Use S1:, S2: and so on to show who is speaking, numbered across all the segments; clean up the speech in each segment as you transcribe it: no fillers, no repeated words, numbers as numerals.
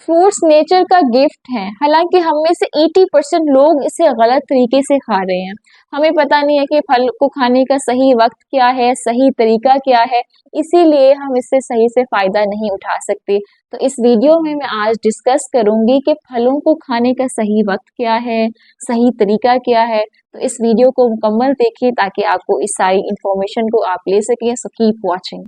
S1: Fruits nature का gift है, हालांकि हम में से 80% लोग इसे गलत तरीके से खा रहे हैं। हमें पता नहीं है कि फल को खाने का सही वक्त क्या है, सही तरीका क्या है, इसीलिए हम इससे सही से फायदा नहीं उठा सकते। तो इस वीडियो में मैं आज डिस्कस करूंगी कि फलों को खाने का सही वक्त क्या है, सही तरीका क्या है। तो इस वीडियो को मुकम्मल देखिए ताकि आपको इस सारी इंफॉर्मेशन को आप ले सकें। So keep watching.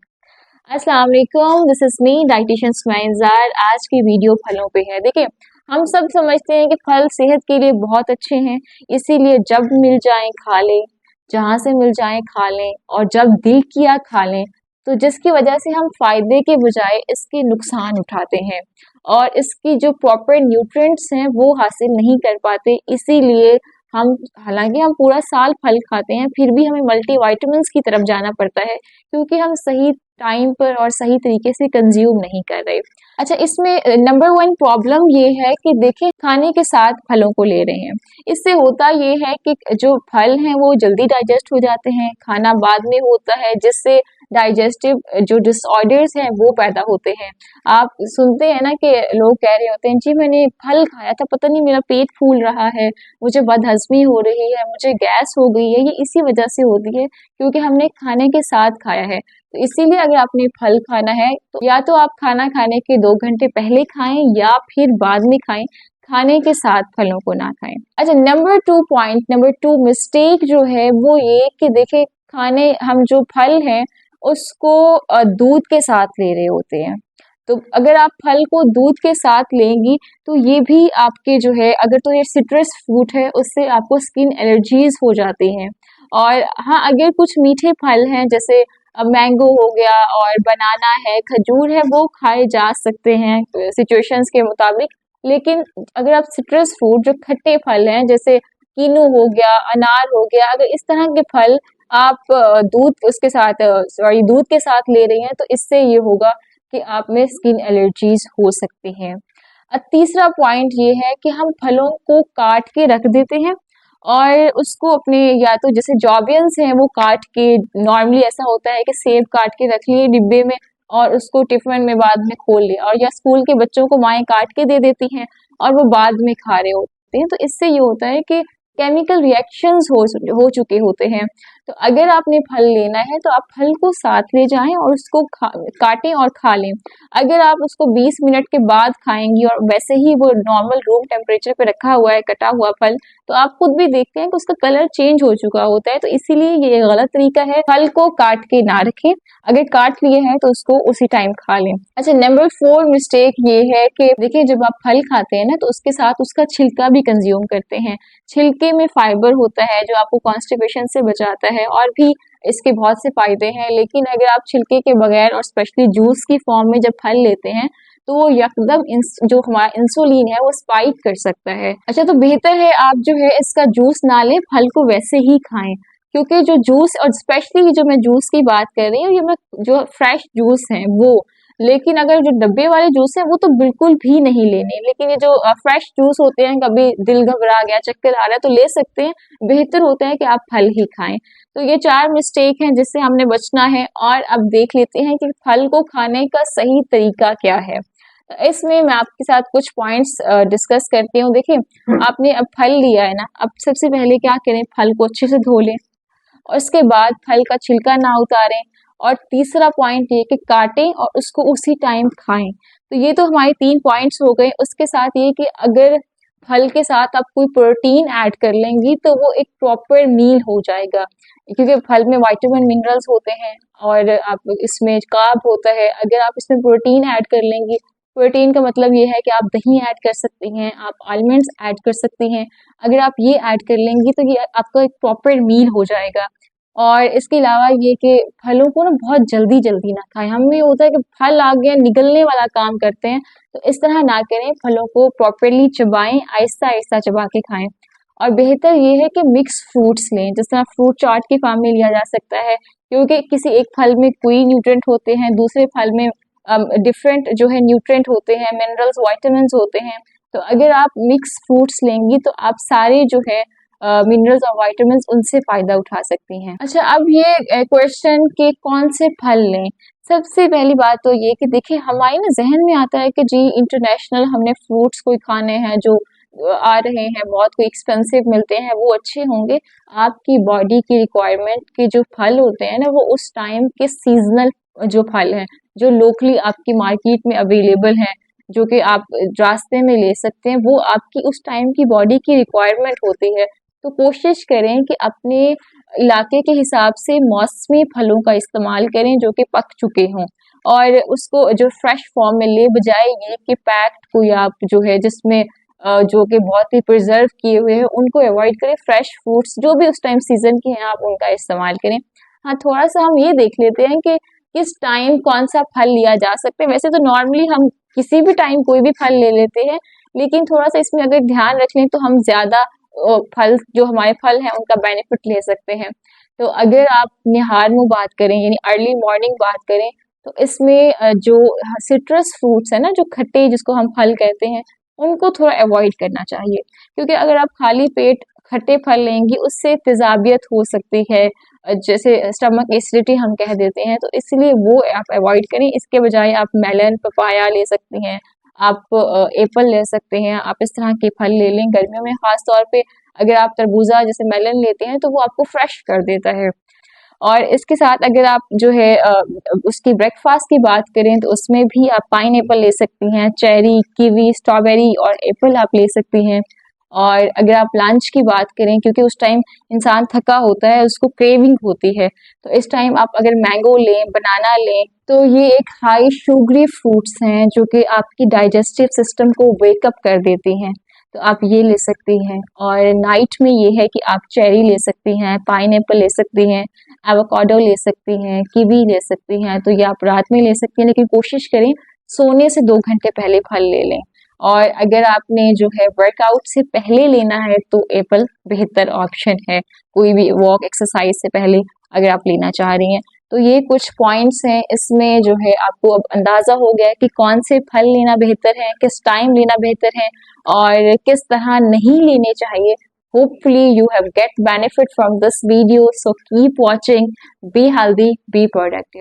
S1: अस्सलाम वालेकुम, दिस इज मी डाइटिशियन सुमैज़ार। आज की वीडियो फलों पे है। देखिए, हम सब समझते हैं कि फल सेहत के लिए बहुत अच्छे हैं, इसीलिए जब मिल जाएं खा लें, जहाँ से मिल जाएं खा लें और जब दिल किया खा लें। तो जिसकी वजह से हम फायदे के बजाय इसके नुकसान उठाते हैं और इसकी जो प्रॉपर न्यूट्रिएंट्स हैं वो हासिल नहीं कर पाते। इसीलिए हम हालांकि हम पूरा साल फल खाते हैं, फिर भी हमें मल्टीविटामिन्स की तरफ जाना पड़ता है क्योंकि हम सही टाइम पर और सही तरीके से कंज्यूम नहीं कर रहे। अच्छा, इसमें नंबर 1 प्रॉब्लम ये है कि देखिए, खाने के साथ फलों को ले रहे हैं, इससे होता ये है कि जो फल हैं वो जल्दी डाइजेस्ट हो जाते हैं, खाना बाद में होता है जिससे डाइजेस्टिव जो डिसऑर्डर्स हैं वो पैदा होते हैं। आप सुनते हैं ना कि लोग कह रहे होते हैं, जी मैंने फल खाया था, पता नहीं मेरा पेट फूल रहा है, मुझे बदहजमी हो रही है, मुझे गैस हो गई है। ये इसी वजह से होती है क्योंकि हमने खाने के साथ खाया है। तो इसीलिए अगर आपने फल खाना है तो या तो आप खाना खाने के 2 घंटे पहले खाएं या फिर बाद में खाएं, खाने के साथ फलों को ना खाएं। अच्छा, नंबर 2 मिस्टेक जो है वो ये कि देखिए, खाने हम जो फल हैं उसको दूध के साथ ले रहे होते हैं। तो अगर आप फल को दूध के साथ लेंगी तो ये भी आपके जो है, अगर तो ये सिट्रस फ्रूट है उससे आपको स्किन एलर्जीज हो जाती हैं। और हाँ, अगर कुछ मीठे फल हैं जैसे मैंगो हो गया और बनाना है, खजूर है, वो खाए जा सकते हैं सिचुएशंस के मुताबिक। लेकिन अगर आप सिट्रस फ्रूट जो खट्टे फल हैं जैसे कीनू हो गया, अनार हो गया, अगर इस तरह के फल आप दूध के साथ ले रही हैं तो इससे ये होगा कि आप में स्किन एलर्जीज हो सकती हैं। तीसरा पॉइंट ये है कि हम फलों को काट के रख देते हैं और उसको अपने, या तो जैसे जॉबियंस हैं वो काट के, नॉर्मली ऐसा होता है कि सेब काट के रख लिए डिब्बे में और उसको टिफिन में बाद में खोल लिया, और या स्कूल के बच्चों को माएँ काट के दे देती हैं और वो बाद में खा रहे होते हैं। तो इससे ये होता है कि केमिकल रिएक्शंस हो चुके होते हैं। तो अगर आपने फल लेना है तो आप फल को साथ ले जाएं और उसको काटें और खा लें। अगर आप उसको 20 मिनट के बाद खाएंगी और वैसे ही वो नॉर्मल रूम टेम्परेचर पे रखा हुआ है कटा हुआ फल, तो आप खुद भी देखते हैं कि उसका कलर चेंज हो चुका होता है। तो इसीलिए ये गलत तरीका है, फल को काट के ना रखें, अगर काट लिए हैं तो उसको उसी टाइम खा लें। अच्छा, नंबर 4 मिस्टेक ये है कि देखिए, जब आप फल खाते हैं ना तो उसके साथ उसका छिलका भी कंज्यूम करते हैं। छिलके में फाइबर होता है जो आपको कॉन्स्टिपेशन से बचाता है और भी इसके बहुत से फायदे हैं। लेकिन अगर आप छिलके के बगैर और स्पेशली जूस की फॉर्म में जब फल लेते हैं तो वो यकदम जो हमारा इंसुलिन है वो स्पाइक कर सकता है। अच्छा, तो बेहतर है आप जो है इसका जूस ना लें, फल को वैसे ही खाएं, क्योंकि जो जूस, और स्पेशली जो मैं जूस की बात कर रही हूँ, ये मैं जो फ्रेश जूस है वो, लेकिन अगर जो डब्बे वाले जूस है वो तो बिल्कुल भी नहीं लेने। लेकिन ये जो फ्रेश जूस होते हैं, कभी दिल घबरा गया, चक्कर आ रहा है तो ले सकते हैं, बेहतर होता है कि आप फल ही खाएं। तो ये 4 मिस्टेक हैं जिससे हमने बचना है। और अब देख लेते हैं कि फल को खाने का सही तरीका क्या है। तो इसमें मैं आपके साथ कुछ पॉइंट्स डिस्कस करती हूँ। देखिए, आपने अब फल लिया है ना, अब सबसे पहले क्या करें, फल को अच्छे से धो लें और उसके बाद फल का छिलका ना उतारें। और तीसरा पॉइंट ये कि काटें और उसको उसी टाइम खाएं। तो ये तो हमारे 3 पॉइंट्स हो गए। उसके साथ ये कि अगर फल के साथ आप कोई प्रोटीन ऐड कर लेंगी तो वो एक प्रॉपर मील हो जाएगा, क्योंकि फल में विटामिन मिनरल्स होते हैं और आप इसमें कार्ब होता है। अगर आप इसमें प्रोटीन ऐड कर लेंगी, प्रोटीन का मतलब ये है कि आप दही ऐड कर सकती हैं, आप आलमंड्स ऐड कर सकती हैं। अगर आप ये ऐड कर लेंगी तो ये आपका एक प्रॉपर मील हो जाएगा। और इसके अलावा ये कि फलों को ना बहुत जल्दी-जल्दी ना खाएँ। हमें होता है कि फल आ गया, निगलने वाला काम करते हैं, तो इस तरह ना करें, फलों को प्रॉपर्ली चबाएँ, आहिस्ता-आहिस्ता चबा के खाएँ। और बेहतर ये है कि मिक्स फ्रूट्स लें, जिस तरह फ्रूट चाट की फॉर्म में लिया जा सकता है, क्योंकि किसी एक फल में कोई न्यूट्रिएंट होते हैं, दूसरे फल में डिफरेंट जो है न्यूट्रिएंट होते हैं, मिनरल्स, विटामिन्स होते हैं। तो अगर आप मिक्स फ्रूट्स लेंगी तो आप सारे जो है मिनरल्स और विटामिन्स उनसे फ़ायदा उठा सकती हैं। अच्छा, अब ये क्वेश्चन कि कौन से फल लें? सबसे पहली बात तो ये कि देखिए हमारे ना ज़हन में आता है कि जी इंटरनेशनल हमने फ्रूट्स कोई खाने हैं जो आ रहे हैं, बहुत कोई एक्सपेंसिव मिलते हैं, वो अच्छे होंगे। आपकी बॉडी की रिक्वायरमेंट के जो फल होते हैं ना, वो उस टाइम के सीज़नल जो फल हैं, जो लोकली आपकी मार्केट में अवेलेबल हैं, जो कि आप रास्ते में ले सकते हैं, वो आपकी उस टाइम की बॉडी की रिक्वायरमेंट होती है। तो कोशिश करें कि अपने इलाके के हिसाब से मौसमी फलों का इस्तेमाल करें जो कि पक चुके हों, और उसको जो फ्रेश फॉर्म में ले, बजाय ये कि पैक्ड कोई आप जो है जिसमें जो कि बहुत ही प्रिजर्व किए हुए हैं उनको अवॉइड करें। फ्रेश फ्रूट्स जो भी उस टाइम सीजन के हैं आप उनका इस्तेमाल करें। हाँ, थोड़ा सा हम ये देख लेते हैं कि किस टाइम कौन सा फल लिया जा सकता है। वैसे तो नॉर्मली हम किसी भी टाइम कोई भी फल ले लेते हैं, लेकिन थोड़ा सा इसमें अगर ध्यान रख लें तो हम ज्यादा फल जो हमारे फल हैं उनका बेनिफिट ले सकते हैं। तो अगर आप निहार में बात करें यानी अर्ली मॉर्निंग बात करें, तो इसमें जो सिट्रस फ्रूट्स है ना, जो खट्टे जिसको हम फल कहते हैं, उनको थोड़ा अवॉइड करना चाहिए, क्योंकि अगर आप खाली पेट खट्टे फल लेंगी उससे तेजाबियत हो सकती है, जैसे स्टमक एसिडिटी हम कह देते हैं, तो इसलिए वो आप अवॉइड करें। इसके बजाय आप मेलन, पपाया ले सकती हैं, आप एप्पल ले सकते हैं, आप इस तरह के फल ले लें। गर्मियों में खास तौर पे अगर आप तरबूजा जैसे मेलन लेते हैं तो वो आपको फ्रेश कर देता है। और इसके साथ अगर आप जो है उसकी ब्रेकफास्ट की बात करें तो उसमें भी आप पाइन एप्पल ले सकती हैं, चेरी, कीवी, स्ट्रॉबेरी और एप्पल आप ले सकती हैं। और अगर आप लंच की बात करें, क्योंकि उस टाइम इंसान थका होता है, उसको क्रेविंग होती है, तो इस टाइम आप अगर मैंगो लें, बनाना लें, तो ये एक हाई शुगरी फ्रूट्स हैं जो कि आपकी डाइजेस्टिव सिस्टम को वेकअप कर देती हैं, तो आप ये ले सकती हैं। और नाइट में ये है कि आप चेरी ले सकती हैं, पाइन एप्पल ले सकती हैं, एवोकाडो ले सकती हैं, कीवी ले सकती हैं, तो ये आप रात में ले सकती हैं, लेकिन कोशिश करें सोने से 2 घंटे पहले फल ले लें। और अगर आपने जो है वर्कआउट से पहले लेना है तो एप्पल बेहतर ऑप्शन है, कोई भी वॉक एक्सरसाइज से पहले अगर आप लेना चाह रही हैं। तो ये कुछ पॉइंट्स हैं, इसमें जो है आपको अब अंदाज़ा हो गया है कि कौन से फल लेना बेहतर है, किस टाइम लेना बेहतर है और किस तरह नहीं लेने चाहिए। Hopefully you have get benefit from this video, so keep watching, be healthy, be productive.